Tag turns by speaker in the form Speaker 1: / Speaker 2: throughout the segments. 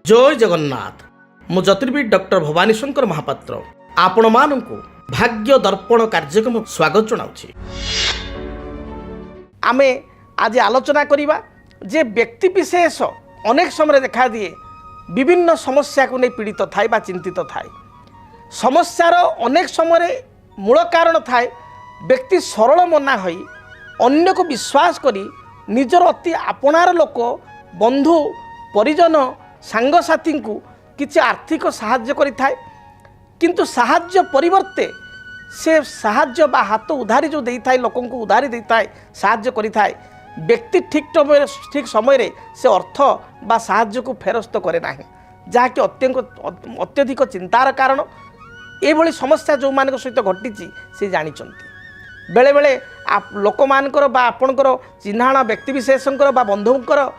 Speaker 1: जय जगन्नाथ मु ज्योतिर्विद डॉक्टर भवानी शंकर महापात्र आपण मानू भाग्य दर्पण कार्यक्रम स्वागत जनाऊँ। आमे आज आलोचना करिबा जे व्यक्ति विशेष अनेक समय देखा दिए विभिन्न समस्या को नहीं पीड़ित थाए बा चिंतित थाए। समस्यार अनेक समय मूल कारण थाए व्यक्ति सरल मना होई अन्य को विश्वास करी निजर अति आपणार लोक बंधु परिजन सांगसाथी को किसी आर्थिक साहाय्य करि थाए, किंतु साहाय्य परिवर्ते से साहाय्य बा हाथ उधारी जो दे थाए लोक को उधारी दे थाए साहाय्य करि थाए व्यक्ति ठीक समय से अर्थ बा साहाय्य को फेरस्त करे नाही, जहाँकि अत्यधिक चिंतार कारण एभली समस्या जो मान सहित घटी से जानी बेले बेले लोक मानकर बा आपणकर चिन्हाण व्यक्ति विशेषकर बा बंधुंकर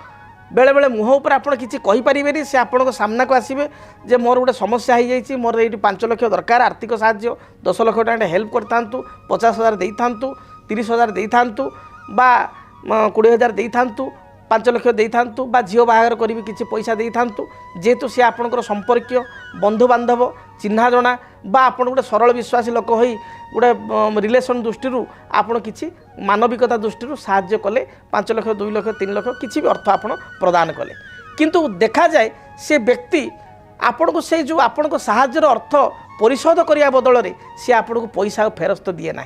Speaker 1: बेले बेले मुह उपर आप किसी कहींपारे से आपण सामना को आसवे जे मोर गोटे समस्या हो जाए मोर ये 5 लाख दरकार आर्थिक साहाय्य 10 लाख टाँग हेल्प कर था 50,000 दे था 30,000 दे था बा 20,000 दे था 5 लाख दे था बा झील बाहागर करी किसी पैसा दे था जेहेतु सी आपणकर संपर्क बंधु बांधव चिन्हा जना बा आप गोटे सरल विश्वासी लोक हो गोटे रिलेसन दृष्टि आपड़ किसी मानविकता दृष्टि साहाय्य कले 5 लाख 2 लाख 3 लाख किसी भी अर्थ आप प्रदान कले, किंतु देखा जाए से व्यक्ति आपण को से जो आपण को साहाय्यर अर्थ परिशोध करने बदल में सी आपण को पैसा फेरस्त दिए ना,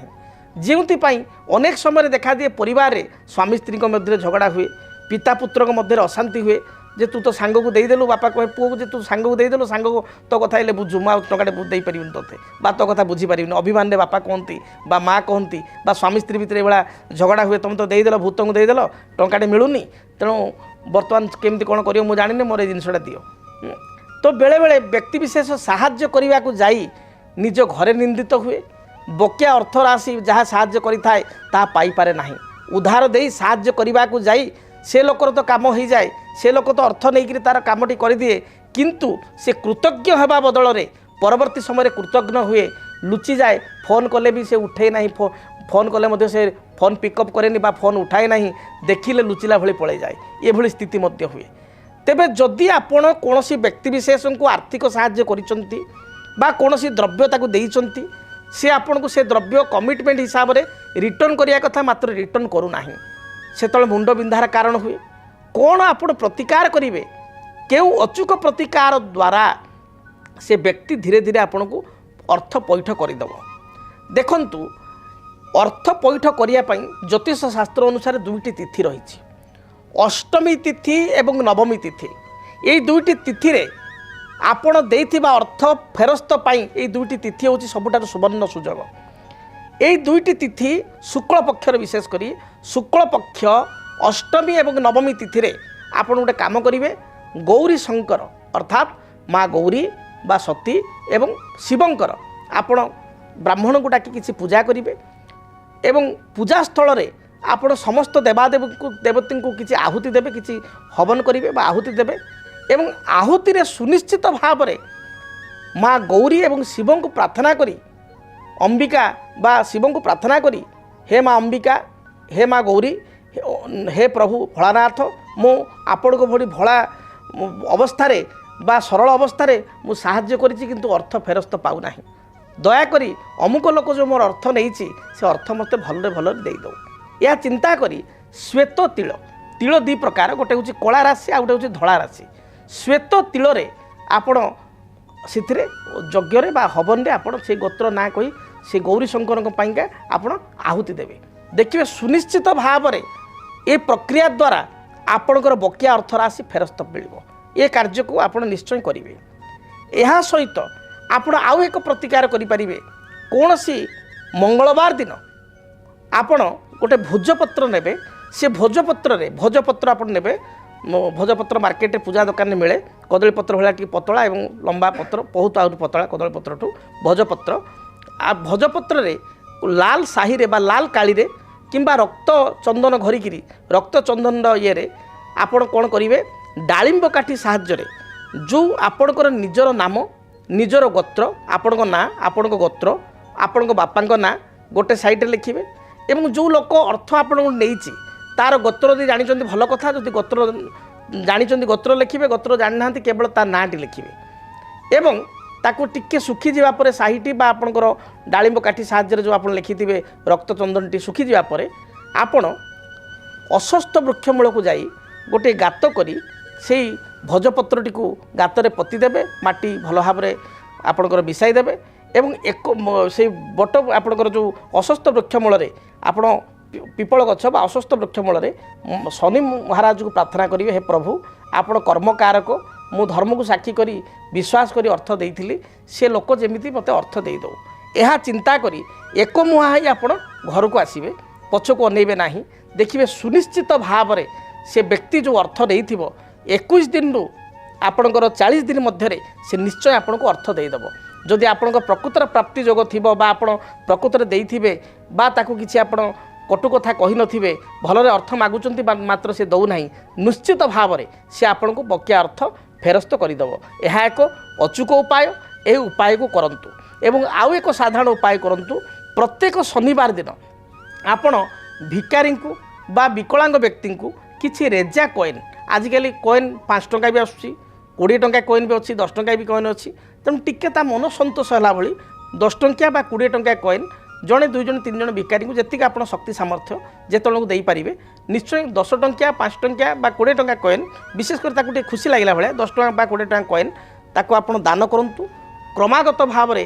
Speaker 1: जोपाई अनेक समय देखा दिए परिवार रे स्वामी स्त्री मध्य झगड़ा हुए, पिता पुत्र मध्य अशांति हुए जे तू तो सांग को देदेलु बापा कहे पुओ को तू सांग को देदेलु सांग को तो कथा हेल्ले बुझु मुझे टंकाटे दे पारि तोते बा तो कथा बुझीपार अभिमान रे बापा कहती बा माँ कहती बा स्वामी स्त्री भितर ये झगड़ा हुए तुम तो देदेल भूत को देदेल टंकाटे मिलूनी तेणु बर्तमान केमती कौन कर मुझे जानी मोर ये जिनटा दियो। तो बेले बेले व्यक्ति विशेष साहाय्य करने को जाई निज घरे निंदित हुए, बकिया अर्थ राशि जहाँ साहाय्य करिथाए ता पाई पारे नाही, उधार दे साहाय्य करने को जाई से लोकर तो काम हो जाए से लोक तो अर्थ नहीं तार कामटी कर दिए, किंतु से कृतज्ञ होगा बदल में परवर्ती समय कृतज्ञ हुए लुचि जाए, फोन कले भी से उठे ना, फोन कले से फोन पिकअप करे बा फोन उठाए ना, देखिले लुचिला भली पड़े जाए ये भली स्थिति मध्य हुए। तेबे जदि आपण कौन व्यक्ति विशेष को आर्थिक साहाय्य करिसंती बा कौन द्रव्य ताकू देइसंती से आपण को से द्रव्य कमिटमेंट हिसाब से रिटर्न करिया कथा मात्र रिटर्न करू नाही, सेतले मुंड बिंधार कारण हुए। कौन आपण प्रतिकार करेंगे केउ अचूक प्रतिकार द्वारा से व्यक्ति धीरे धीरे आपण को अर्थ पैठ करदेव। देखंतु अर्थ पैठ करने ज्योतिष शास्त्र अनुसार 2टी तिथि रही, अष्टमी तिथि एवं नवमी तिथि। ये 2टी तिथि रे आपण देइथिबा अर्थ फेरस्त पाई ये 2टी तिथि होची सबुठार सुवर्ण सुजोग। ये 2टी तिथि शुक्ल पक्षर विशेष करी शुक्ल पक्ष अष्टमी एवं नवमी तिथि रे आपण गोटे काम करेंगे गौरी शंकर अर्थात माँ गौरी बा सती एवं शिवंकर आपण ब्राह्मण को डाकी किसी पूजा करेंगे एवं पूजा स्थल रे आपण समस्त देवादेव को देवती को किसी आहुति देवे, किसी हवन करेंगे बा आहुति देवे एवं आहुति रे सुनिश्चित भाव में माँ गौरी एवं शिव को प्रार्थना करी अंबिका बा शिव को प्रार्थना करी हे माँ अंबिका हे माँ गौरी हे प्रभु भोलानाथ मु आपण को भली भोला अवस्था बा सरल अवस्था मु साहाय्य करिछि किंतु अर्थ फेरस्त पाऊ नाही, दयाकोरी अमुक लोक जो मोर अर्थ नहीं से अर्थ मत भल भल दे दो। यह चिंता करी श्वेत तिल तिल 2 प्रकार, गोटे हूँ कला राशि आ गोटे हूँ धला राशि। श्वेत तिल रे आपण से यज्ञ बा हवन रे आपण से गोत्र ना कही से गौरी शंकर पाइका आपण आहुति देवे, देखिए सुनिश्चित भाव में ये प्रक्रिया द्वारा आपणकर बकिया अर्थ राशि फेरस्त मिलिबो। ये कार्य को आप निश्चय करेंगे। यह सहित आपण आउ एक प्रतिकार करें कौन सी मंगलवार दिन आपण गोटे भोजपत्र नेबे, से भोजपत्र आप नेबे, भोजपत्र मार्केट पूजा दुकान में मिले कदली पत्र भाया टी पतला एवं लंबा पत्र बहुत आहरी पतला कदली पत्र ठू भोजपत्र आ भोजपत्र रे लाल साही रे बा लाल काली रे किंबा रक्त चंदन घरिकी रक्त चंदन ये आपण कौन करेंगे डालिंब काठी साहाय्य जो आपणकर निजर नाम निजर गोत्र आपण ना आपण गोत्र आपण बापा ना गोटे साइड लिखिए एवं जो लोक अर्थ आपण नहीं तार गोत्र यदि जानी भल कथा, जदि गोत्र ଜାଣିଛନ୍ତି ଗୋତ୍ର ଲେଖିବେ, ଗୋତ୍ର ଜାଣିନାହାନ୍ତି କେବଳ ତା ନାଁଟି ଲେଖିବେ ଏବଂ ତାକୁ ଟିକେ ଶୁଖିଯିବା ପରେ ସାହିଟି ବା ଆପଣଙ୍କର ଡାଳିମ୍ବ କାଠି ସାହାଯ୍ୟରେ ଯେଉଁ ଆପଣ ଲେଖିଥିବେ ରକ୍ତଚନ୍ଦନଟି ଶୁଖିଯିବା ପରେ ଆପଣ ଅଶ୍ୱସ୍ଥ ବୃକ୍ଷ ମୂଳକୁ ଯାଇ ଗୋଟିଏ ଗାତ କରି ସେଇ ଭୋଜପତ୍ରଟିକୁ ଗାତରେ ପୋତିଦେବେ, ମାଟି ଭଲ ଭାବରେ ଆପଣଙ୍କର ମିଶାଇ ଦେବେ ଏବଂ ସେଇ ବଟ ଆପଣଙ୍କର ଯେଉଁ ଅଶ୍ୱସ୍ଥ ବୃକ୍ଷ ମୂଳରେ ଆପଣ ପିପଳ ଗଛ ବା ଅଶ୍ୱସ୍ଥ ବୃକ୍ଷ ମୂଳରେ ଶନି ମହାରାଜକୁ ପ୍ରାର୍ଥନା କରିବେ, ହେ ପ୍ରଭୁ ଆପଣ କର୍ମକାରକ, ମୁଁ ଧର୍ମକୁ ସାକ୍ଷୀ କରି ବିଶ୍ୱାସ କରି ଅର୍ଥ ଦେଇଥିଲି, ସେ ଲୋକ ଯେମିତି ମୋତେ ଅର୍ଥ ଦେଇଦେଉ। ଏହା ଚିନ୍ତା କରି ଏକମୁହାଁ ହୋଇ ଆପଣ ଘରକୁ ଆସିବେ, ପଛକୁ ଅନେଇବେ ନାହିଁ। ଦେଖିବେ ସୁନିଶ୍ଚିତ ଭାବରେ ସେ ବ୍ୟକ୍ତି ଯେଉଁ ଅର୍ଥ ନେଇଥିବ 21 ଦିନରୁ ଆପଣଙ୍କର 40 ଦିନ ମଧ୍ୟରେ ସେ ନିଶ୍ଚୟ ଆପଣଙ୍କୁ ଅର୍ଥ ଦେଇଦେବ। ଯଦି ଆପଣଙ୍କ ପ୍ରକୃତର ପ୍ରାପ୍ତି ଯୋଗ ଥିବ ବା ଆପଣ ପ୍ରକୃତରେ ଦେଇଥିବେ ବା ତାକୁ କିଛି ଆପଣ କଟୁ କଥା କହିନଥିବେ, ଭଲରେ ଅର୍ଥ ମାଗୁଛନ୍ତି ମାତ୍ର ସେ ଦେଉନାହିଁ, ନିଶ୍ଚିତ ଭାବରେ ସେ ଆପଣଙ୍କୁ ବକେୟା ଅର୍ଥ ଫେରସ୍ତ କରିଦେବ। ଏହା ଏକ ଅଚୁକ ଉପାୟ, ଏହି ଉପାୟକୁ କରନ୍ତୁ। ଏବଂ ଆଉ ଏକ ସାଧାରଣ ଉପାୟ କରନ୍ତୁ, ପ୍ରତ୍ୟେକ ଶନିବାର ଦିନ ଆପଣ ଭିକାରୀଙ୍କୁ ବା ବିକଳାଙ୍ଗ ବ୍ୟକ୍ତିଙ୍କୁ କିଛି ରେଜା କଏନ୍, ଆଜିକାଲି କଏନ୍ 5 ଟଙ୍କା ବି ଆସୁଛି, 20 ଟଙ୍କା କଏନ୍ ବି ଅଛି, 10 ଟଙ୍କା ବି କଏନ୍ ଅଛି, ତେଣୁ ଟିକେ ତା ମନ ସନ୍ତୋଷ ହେଲା ଭଳି 10 ଟଙ୍କିଆ ବା 20 ଟଙ୍କା କଏନ୍ ଜଣେ 2 ଜଣ 3 ଜଣ ଭିକାରୀଙ୍କୁ ଯେତିକି ଆପଣ ଶକ୍ତି ସାମର୍ଥ୍ୟ ଯେତେବେଳକୁ ଦେଇପାରିବେ, ନିଶ୍ଚୟ 10 ଟଙ୍କିଆ 5 ଟଙ୍କିଆ ବା 20 ଟଙ୍କା କଏନ୍, ବିଶେଷ କରି ତାକୁ ଟିକେ ଖୁସି ଲାଗିଲା ଭଳିଆ 10 ଟଙ୍କା ବା 20 ଟଙ୍କା କଏନ୍ ତାକୁ ଆପଣ ଦାନ କରନ୍ତୁ। କ୍ରମାଗତ ଭାବରେ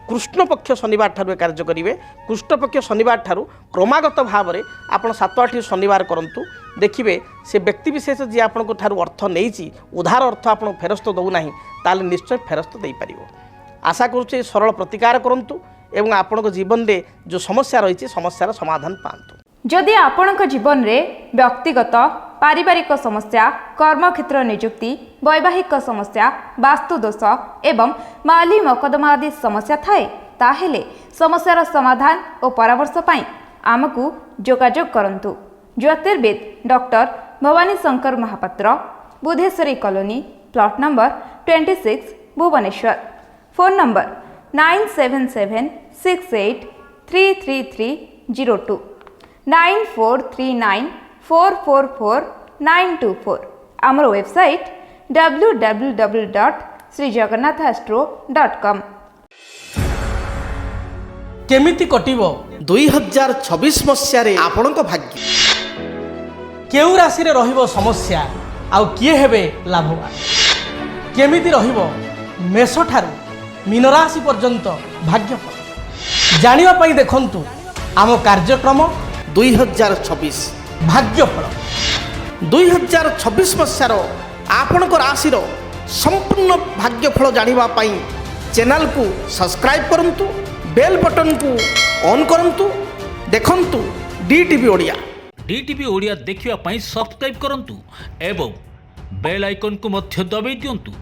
Speaker 1: କୃଷ୍ଣପକ୍ଷ ଶନିବାର ଠାରୁ ଏ କାର୍ଯ୍ୟ କରିବେ। କୃଷ୍ଣପକ୍ଷ ଶନିବାର ଠାରୁ କ୍ରମାଗତ ଭାବରେ ଆପଣ 7-8 ଶନିବାର କରନ୍ତୁ। ଦେଖିବେ ସେ ବ୍ୟକ୍ତିବିଶେଷ ଯିଏ ଆପଣଙ୍କ ଠାରୁ ଅର୍ଥ ନେଇଛି, ଉଧାର ଅର୍ଥ ଆପଣ ଫେରସ୍ତ ଦେଉନାହିଁ, ତାହେଲେ ନିଶ୍ଚୟ ଫେରସ୍ତ ଦେଇପାରିବ। ଆଶା କରୁଛି ସରଳ ପ୍ରତିକାର କରନ୍ତୁ ଏବଂ ଆପଣଙ୍କ ଜୀବନରେ ଯେଉଁ ସମସ୍ୟା ରହିଛି ସମସ୍ୟାର ସମାଧାନ ପାଆନ୍ତୁ।
Speaker 2: ଯଦି ଆପଣଙ୍କ ଜୀବନରେ ବ୍ୟକ୍ତିଗତ ପାରିବାରିକ ସମସ୍ୟା, କର୍ମକ୍ଷେତ୍ର ନିଯୁକ୍ତି, ବୈବାହିକ ସମସ୍ୟା, ବାସ୍ତୁଦୋଷ ଏବଂ ମାଲି ମକଦ୍ଦମା ଆଦି ସମସ୍ୟା ଥାଏ, ତାହେଲେ ସମସ୍ୟାର ସମାଧାନ ଓ ପରାମର୍ଶ ପାଇଁ ଆମକୁ ଯୋଗାଯୋଗ କରନ୍ତୁ। ଜ୍ୟୋତିର୍ବିଦ doctor Bhabani Shankar Mahapatra, Budheswari colony, plot number 26, Bhubaneswar. Phone number 9776833302 9439444924। ଆମର ୱେବସାଇଟ୍ www.srijagannathastro.com।
Speaker 1: କେମିତି କଟିବ 2026 ମସିହାରେ ଆପଣଙ୍କ ଭାଗ୍ୟ? କେଉଁ ରାଶିରେ ରହିବ ସମସ୍ୟା ଆଉ କିଏ ହେବେ ଲାଭବାନ? କେମିତି ରହିବ ମେଷଠାରୁ ମୀନରାଶି ପର୍ଯ୍ୟନ୍ତ ଭାଗ୍ୟଫଳ? ଜାଣିବା ପାଇଁ ଦେଖନ୍ତୁ ଆମ କାର୍ଯ୍ୟକ୍ରମ 2026 ଭାଗ୍ୟଫଳ। 2026 ମସିହାର ଆପଣଙ୍କ ରାଶିର ସମ୍ପୂର୍ଣ୍ଣ ଭାଗ୍ୟଫଳ ଜାଣିବା ପାଇଁ ଚ୍ୟାନେଲକୁ ସବସ୍କ୍ରାଇବ୍ କରନ୍ତୁ, ବେଲ୍ ବଟନକୁ ଅନ୍ କରନ୍ତୁ। ଦେଖନ୍ତୁ DTV ଓଡ଼ିଆ।
Speaker 3: DTV ଓଡ଼ିଆ ଦେଖିବା ପାଇଁ ସବସ୍କ୍ରାଇବ୍ କରନ୍ତୁ ଏବଂ ବେଲ୍ ଆଇକନ୍କୁ ମଧ୍ୟ ଦବାଇ ଦିଅନ୍ତୁ।